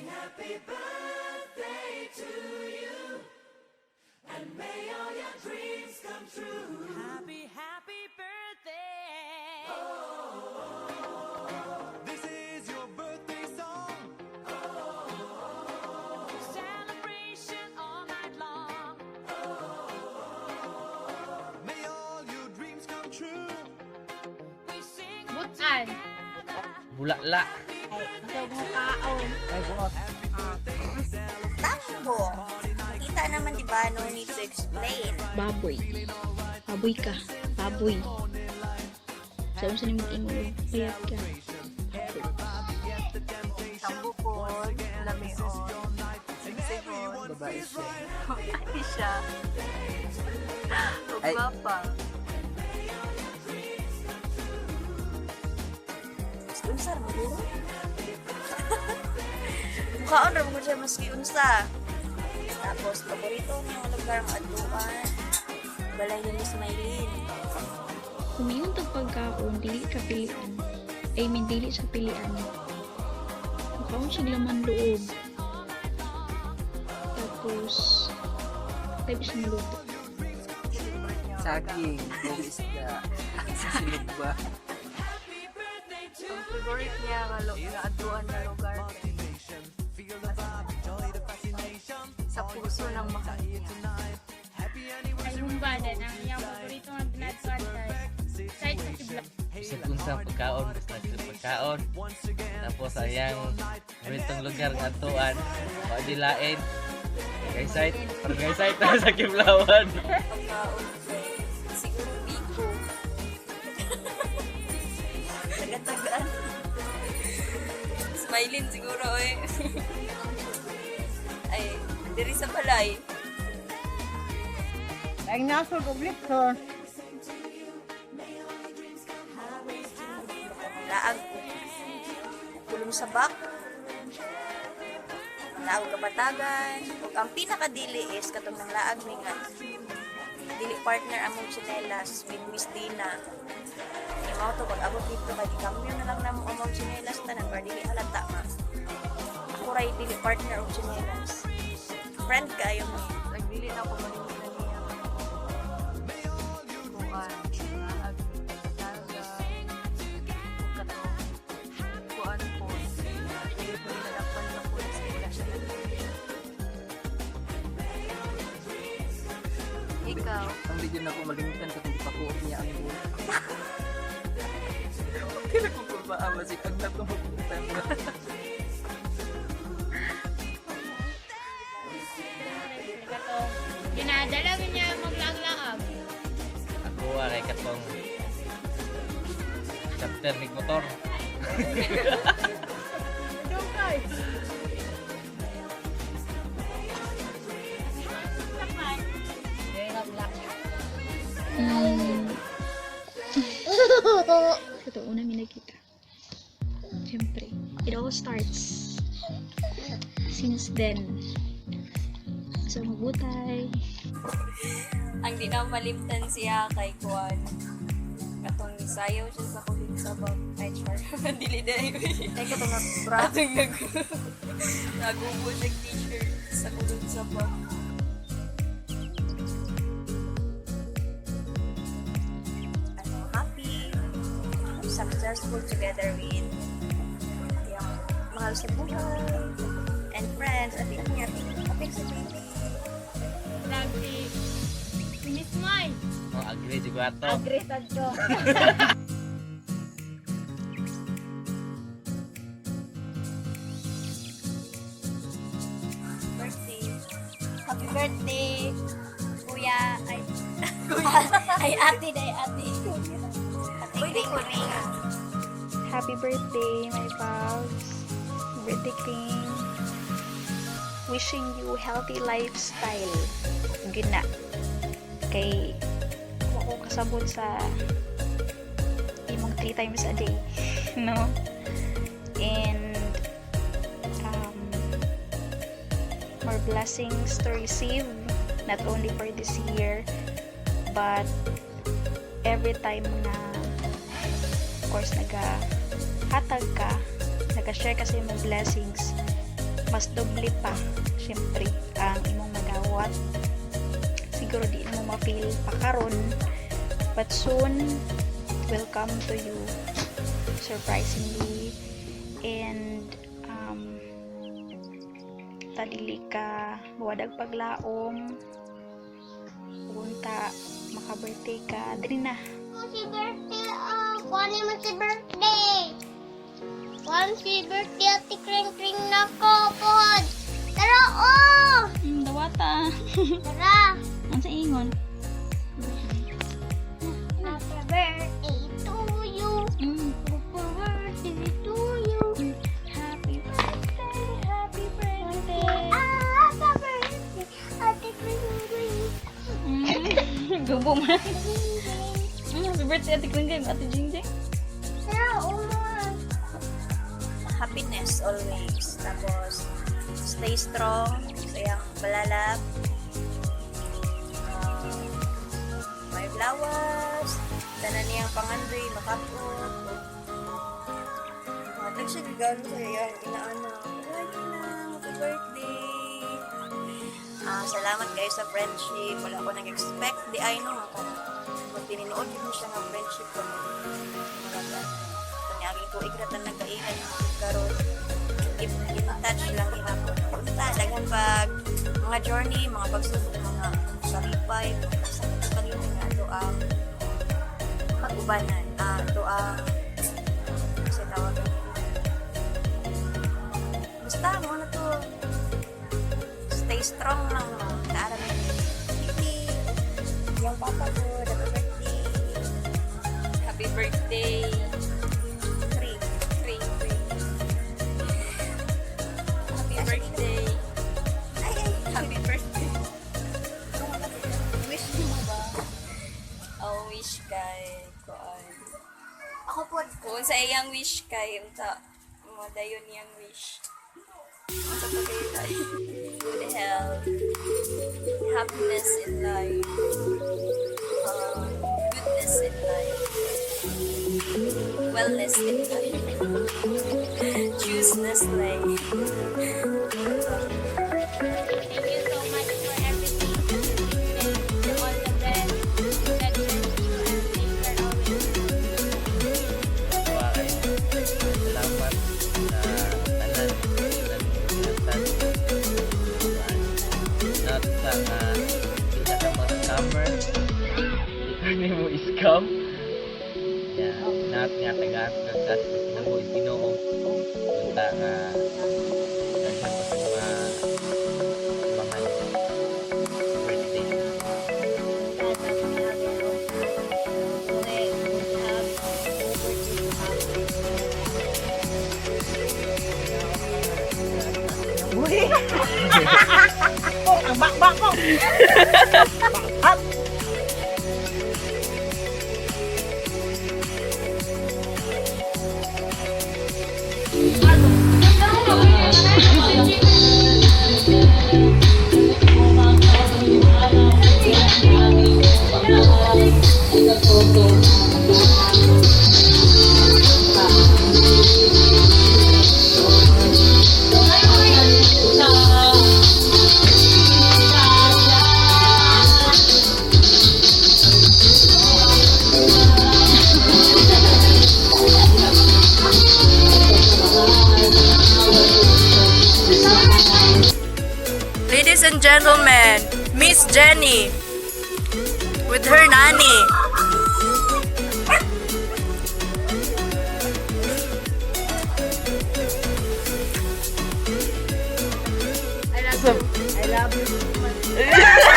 happy birthday to you, and may all your dreams come true. Happy, happy birthday. This is your birthday song. Celebration all night long. May all your dreams come true. We sing Butan. Bulala. Ay, ito mo kaon. Ay, buot. Tambo. Kita naman diba, no need to explain. Baboy. Baboy ka. Baboy. Saan sa nimang ingo? Payat ka. Tambo po, lamion. Sigon. Babae siya. Ay siya. Ay. Ugapa. Unsar mo dito? Mukhaon rin mo siya maski unsa. Tapos, paborito niyang lugar ang aduan. Balay ni Miss Maylin. Humingon tong pagkaon, dili ka pilian. Ay, min dili sa pilian. Mukhaon siya laman loob. Tapos, tayo siya maluto. Saging. Isda. Silog ba? Ang favorite niya nga aduan na lugar. Sa puso ng mahal niya. Ay humbada ng iyang paborito nga ginatuan kahit sa kibla. Bisag unsa pagkaon, basta sa pagkaon. Tapos ayang ganitong lugar nga tuan. Wa di lain. Guys, site na sa Kiblawan. Pagkaon. Siguro biko. Taga-tagaan. Smiling siguro eh. Ay, diri sa balay. Ay nasol ko blitson. Laag. Kulong sa bak. Laag kapatagan. Ug ang pinakadili is katong ng laag ni nga. Dili partner among chinelas with Miss Dina. Imaw to pag abot dito kay kambyo na lang namo among chinelas tanan para dili halata ma. Ako ray dili partner og chinelas. Friend kayo mo. Nagdili na ako manimutan niya. Kuan, laag, daga, kato, kuan po. Dili ko nilalapan na po sa ila siya. Ikaw, Ang video na ako malimutan ko kung di pa ko niya ang buo. Hindi na ko kumaawa si kang nakumukutan mo. Ginadala niya maglaag-laag. Ako ay katong chapter ni motor. Ito, una may nakita. Siyempre, it all starts since then. So, magbutay. ang di na malimtan siya kay Kuan. Katong sayaw siya sa kulit sa bag. Ay, char. Dili na yun. Ay, katong nag-bratong nag-ubo siya t-shirt sa kulit sa bag. Happy, successful together with yung mahal sa buhay and friends at yung niya. Kapit sa baby. Lagi. Miss Mai. Oh, agree juga ato. Agreed ko. Birthday. Happy birthday, Kuya. Ay, Kuya. Ay, ate na, ate. Ate Ring. Happy birthday, my pals. Birthday king. Wishing you healthy lifestyle. Gina. Kay ako kasabot sa imong 3 times a day. No? And more blessings to receive, not only for this year, but every time na of course nag-hatag ka, nag-share kasi yung blessings, mas doble pa syempre ang imong magawat. Siguro di mo ma-feel pa karon, but soon will come to you surprisingly. And tadili ka wadag paglaom unta maka-birthday ka diri na. Si birthday, kuha naman si birthday. Kuha si birthday at tikring-kring na ko, pod. Tara, oh! Dawata. Tara. Ang sa ingon. Happy birthday to you. Happy birthday to you. Happy birthday, happy birthday. Happy birthday at tikring-kring. Gubo man. Happy birthday Ate Kringgay, Ate Jingjing. Tara, oh. Happiness always. Tapos, stay strong sa iyang balalab. May blawas. Tanan niyang pangandoy, makapot. Matag siya gigalo sa iyang inaana. Lagi na, happy birthday. Salamat kayo sa friendship. Wala ko nag-expect. Di ay no. Kung tininood mo siya ng friendship ko. Kanyagin ko, ikratan nagkaihan karon. Keep in touch lang gihapon. Unta, dagan pag mga journey, mga pagsubok, mga salipay, sa pagkalimutan nga ito ang pag-ubanan. Ito ang kasi tawagan. Basta, mo na to. Stay strong lang. Naaramin. Hindi. Yung papa ko, happy birthday. Happy birthday. Three. Happy birthday. Ay. Happy birthday. Wish mo ba? Oh, wish kay kuan. Ako po. Kung sa iyang wish kay unta mo dayon niyang wish. Unsa pa kay good health, happiness in life, goodness in life, wellness in life, chooseness life. Thank you so much for everything. All the best. God bless you and take care always. Bakit? Salamat sa tanan ng not sa kita ka mga scammer. Hindi mo scam. Yeah, not nga tagaan ka kasi na mo Ginoo. Punta nga daghan pa sa mga birthday. Ladies and gentlemen, Miss Jenny with her nanny. I love you so much.